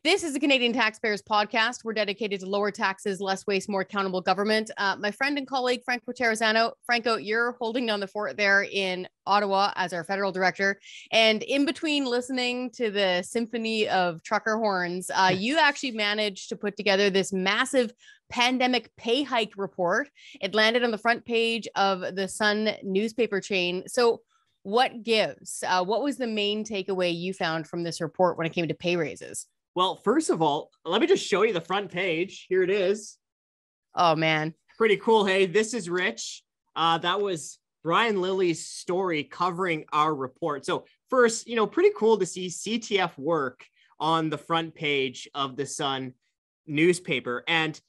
This is the Canadian Taxpayers Podcast. We're dedicated to lower taxes, less waste, more accountable government. My friend and colleague, Franco Terrazzano. Franco, you're holding down the fort there in Ottawa as our federal director. And in between listening to the symphony of trucker horns, you actually managed to put together this massive pandemic pay hike report. It landed on the front page of the Sun newspaper chain. So what gives? What was the main takeaway you found from this report when it came to pay raises? Well, first of all, let me just show you the front page. Here it is. Oh, man. Pretty cool. Hey, this is Rich. That was Brian Lilly's story covering our report. So first, pretty cool to see CTF work on the front page of the Sun newspaper. And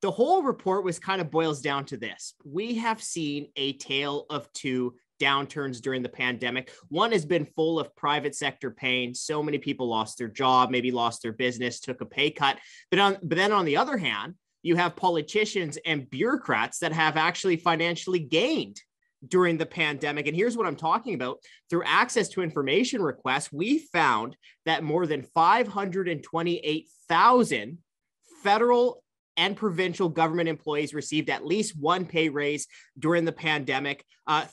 the whole report was kind of boils down to this. We have seen a tale of two downturns during the pandemic. One has been full of private sector pain. So many people lost their job, maybe lost their business, took a pay cut. But then on the other hand, you have politicians and bureaucrats that have actually financially gained during the pandemic. And here's what I'm talking about. Through access to information requests, we found that more than 528,000 federal and provincial government employees received at least one pay raise during the pandemic.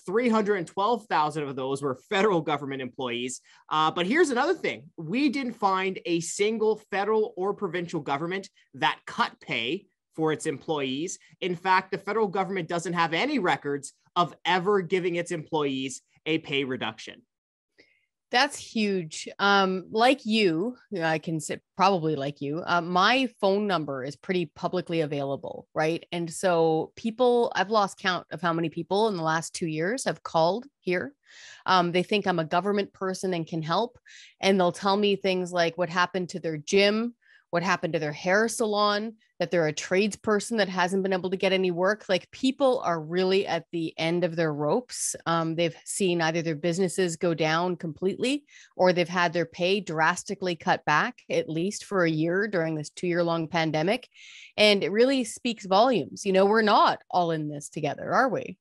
312,000 of those were federal government employees. But here's another thing. We didn't find a single federal or provincial government that cut pay for its employees. In fact, the federal government doesn't have any records of ever giving its employees a pay reduction. That's huge. Like you, I can say probably like you, my phone number is pretty publicly available, right? And so I've lost count of how many people in the last 2 years have called here. They think I'm a government person and can help. And they'll tell me things like what happened to their gym, what happened to their hair salon, that they're a tradesperson that hasn't been able to get any work. Like, people are really at the end of their ropes. They've seen either their businesses go down completely, or they've had their pay drastically cut back, at least for a year during this 2-year-long pandemic. And it really speaks volumes. We're not all in this together, are we?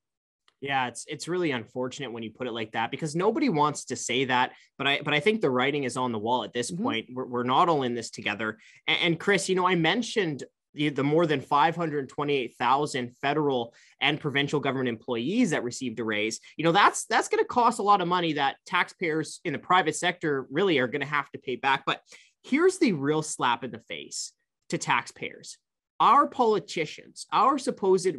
Yeah, it's really unfortunate when you put it like that, because nobody wants to say that. But I think the writing is on the wall at this point. We're not all in this together. And Chris, I mentioned the more than 528,000 federal and provincial government employees that received a raise. That's going to cost a lot of money that taxpayers in the private sector really are going to have to pay back. But here's the real slap in the face to taxpayers. Our politicians, our supposed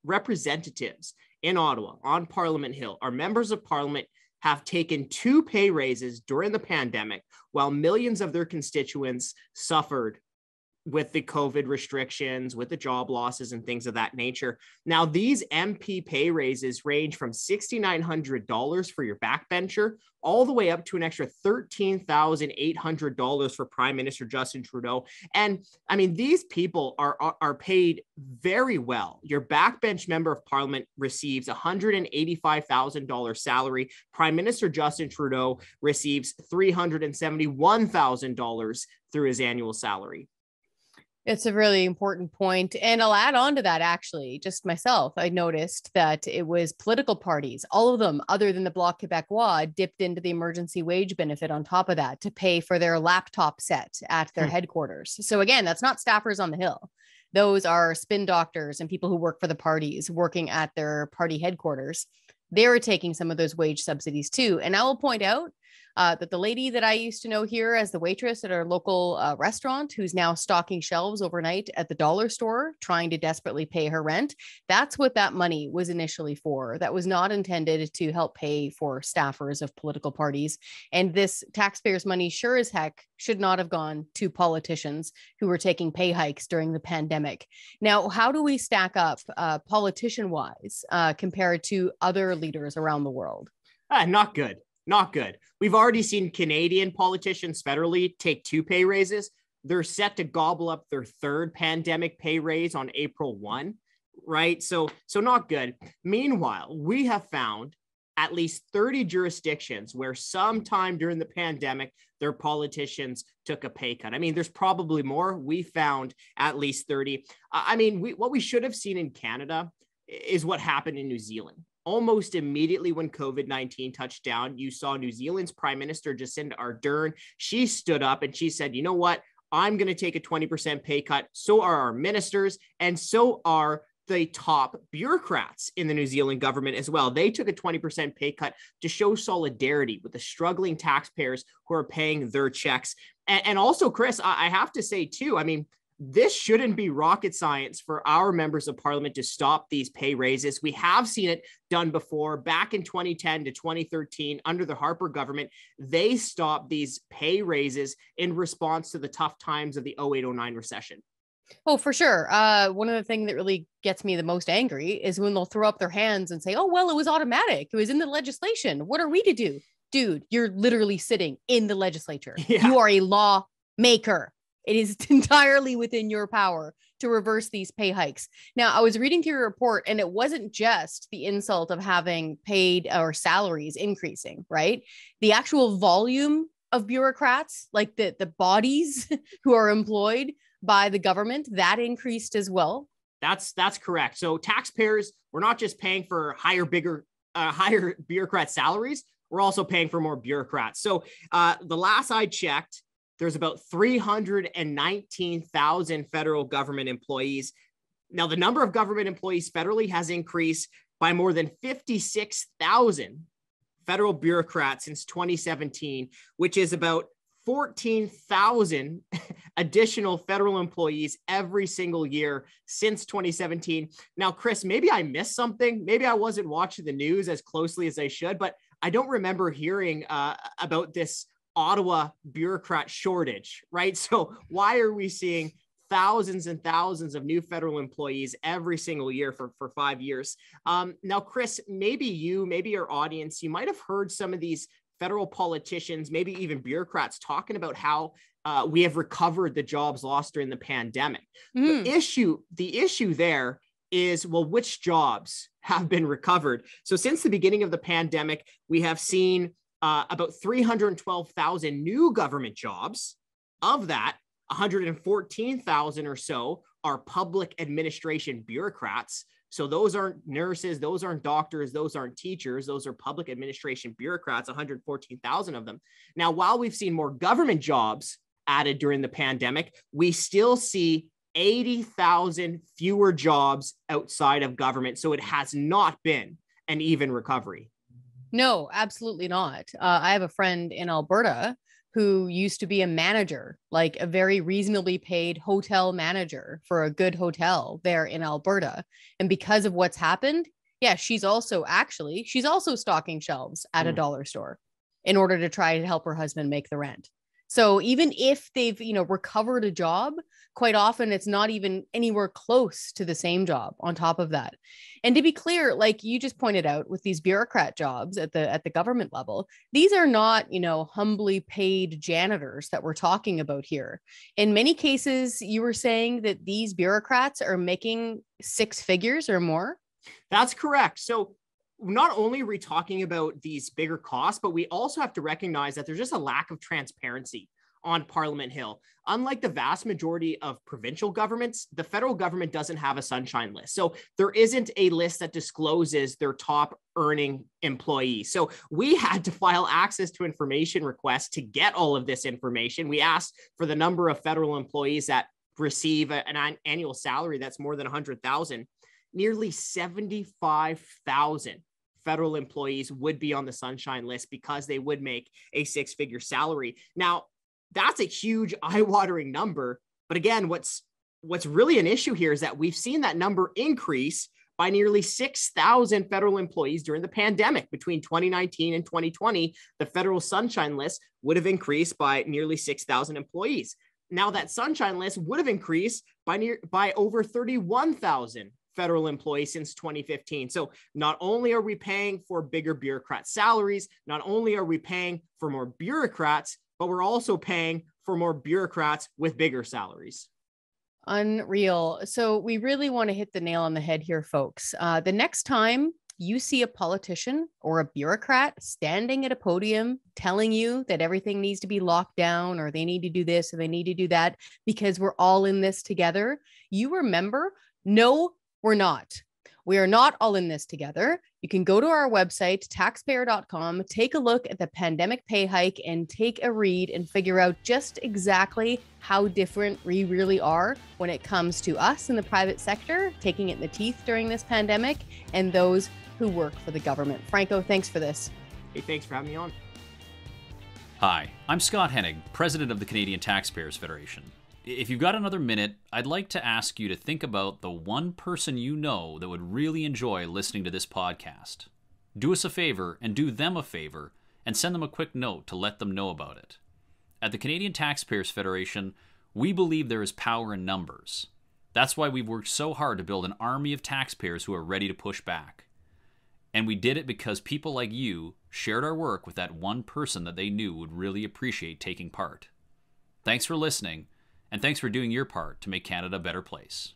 representatives in Ottawa on Parliament Hill, our members of parliament have taken 2 pay raises during the pandemic while millions of their constituents suffered with the COVID restrictions, with the job losses and things of that nature. Now, these MP pay raises range from $6,900 for your backbencher all the way up to an extra $13,800 for Prime Minister Justin Trudeau. And I mean, these people are paid very well. Your backbench member of parliament receives $185,000 salary. Prime Minister Justin Trudeau receives $371,000 through his annual salary. It's a really important point. And I'll add on to that, actually, just myself. I noticed that it was political parties, all of them other than the Bloc Québécois, dipped into the emergency wage benefit on top of that to pay for their laptop set at their headquarters. So again, that's not staffers on the Hill. Those are spin doctors and people who work for the parties working at their party headquarters. They were taking some of those wage subsidies too. And I will point out that the lady that I used to know here as the waitress at our local restaurant, who's now stocking shelves overnight at the dollar store, trying to desperately pay her rent, that's what that money was initially for. That was not intended to help pay for staffers of political parties. And this taxpayers' money sure as heck should not have gone to politicians who were taking pay hikes during the pandemic. Now, how do we stack up politician-wise compared to other leaders around the world? Not good. Not good. We've already seen Canadian politicians federally take 2 pay raises. They're set to gobble up their 3rd pandemic pay raise on April 1, right? So not good. Meanwhile, we have found at least 30 jurisdictions where sometime during the pandemic, their politicians took a pay cut. I mean, there's probably more. We found at least 30. What we should have seen in Canada is what happened in New Zealand. Almost immediately when COVID-19 touched down, you saw New Zealand's Prime Minister Jacinda Ardern. She stood up and she said, you know what? I'm going to take a 20% pay cut. So are our ministers, and so are the top bureaucrats in the New Zealand government as well. They took a 20% pay cut to show solidarity with the struggling taxpayers who are paying their checks. And also, Chris, I have to say too, I mean, this shouldn't be rocket science for our members of parliament to stop these pay raises. We have seen it done before. Back in 2010 to 2013, under the Harper government, they stopped these pay raises in response to the tough times of the 08-09 recession. Oh, for sure. One of the things that really gets me the most angry is when they'll throw up their hands and say, oh, well, it was automatic. It was in the legislation. What are we to do? Dude, you're literally sitting in the legislature. Yeah. You are a lawmaker. It is entirely within your power to reverse these pay hikes. Now, I was reading through your report, and it wasn't just the insult of having paid or salaries increasing, right? The actual volume of bureaucrats, like the bodies who are employed by the government, that increased as well. That's correct. So taxpayers, we're not just paying for higher bureaucrat salaries. We're also paying for more bureaucrats. So the last I checked, there's about 319,000 federal government employees. Now, the number of government employees federally has increased by more than 56,000 federal bureaucrats since 2017, which is about 14,000 additional federal employees every single year since 2017. Now, Chris, maybe I missed something. Maybe I wasn't watching the news as closely as I should, but I don't remember hearing about this Ottawa bureaucrat shortage, right? So why are we seeing thousands and thousands of new federal employees every single year for 5 years? Now, Chris, maybe your audience, you might have heard some of these federal politicians, maybe even bureaucrats talking about how we have recovered the jobs lost during the pandemic. The issue there is, well, which jobs have been recovered? So since the beginning of the pandemic, we have seen about 312,000 new government jobs. Of that, 114,000 or so are public administration bureaucrats. So those aren't nurses, those aren't doctors, those aren't teachers, those are public administration bureaucrats, 114,000 of them. Now, while we've seen more government jobs added during the pandemic, we still see 80,000 fewer jobs outside of government. So it has not been an even recovery. No, absolutely not. I have a friend in Alberta who used to be a manager, like a very reasonably paid hotel manager for a good hotel there in Alberta. And because of what's happened, yeah, she's also stocking shelves at a dollar store in order to try to help her husband make the rent. So even if they've, recovered a job, quite often it's not even anywhere close to the same job on top of that. And to be clear, like you just pointed out with these bureaucrat jobs at the government level, these are not, humbly paid janitors that we're talking about here. In many cases, you were saying that these bureaucrats are making 6 figures or more. That's correct. So not only are we talking about these bigger costs, but we also have to recognize that there's just a lack of transparency on Parliament Hill. Unlike the vast majority of provincial governments, the federal government doesn't have a sunshine list. So there isn't a list that discloses their top earning employees. So we had to file access to information requests to get all of this information. We asked for the number of federal employees that receive an annual salary that's more than 100,000. Nearly 75,000 federal employees would be on the sunshine list because they would make a 6-figure salary. Now, that's a huge eye-watering number. But again, what's really an issue here is that we've seen that number increase by nearly 6,000 federal employees during the pandemic. Between 2019 and 2020, the federal sunshine list would have increased by nearly 6,000 employees. Now that sunshine list would have increased by over 31,000 federal employees since 2015. So not only are we paying for bigger bureaucrat salaries, not only are we paying for more bureaucrats, but we're also paying for more bureaucrats with bigger salaries. Unreal. So we really want to hit the nail on the head here, folks. The next time you see a politician or a bureaucrat standing at a podium telling you that everything needs to be locked down or they need to do this or they need to do that because we're all in this together, you remember, no, we're not. We are not all in this together. You can go to our website, taxpayer.com, take a look at the pandemic pay hike and take a read and figure out just exactly how different we really are when it comes to us in the private sector, taking it in the teeth during this pandemic, and those who work for the government. Franco, thanks for this. Hey, thanks for having me on. Hi, I'm Scott Hennig, President of the Canadian Taxpayers Federation. If you've got another minute, I'd like to ask you to think about the one person you know that would really enjoy listening to this podcast. Do us a favor and do them a favor and send them a quick note to let them know about it. At the Canadian Taxpayers Federation, we believe there is power in numbers. That's why we've worked so hard to build an army of taxpayers who are ready to push back. And we did it because people like you shared our work with that one person that they knew would really appreciate taking part. Thanks for listening. And thanks for doing your part to make Canada a better place.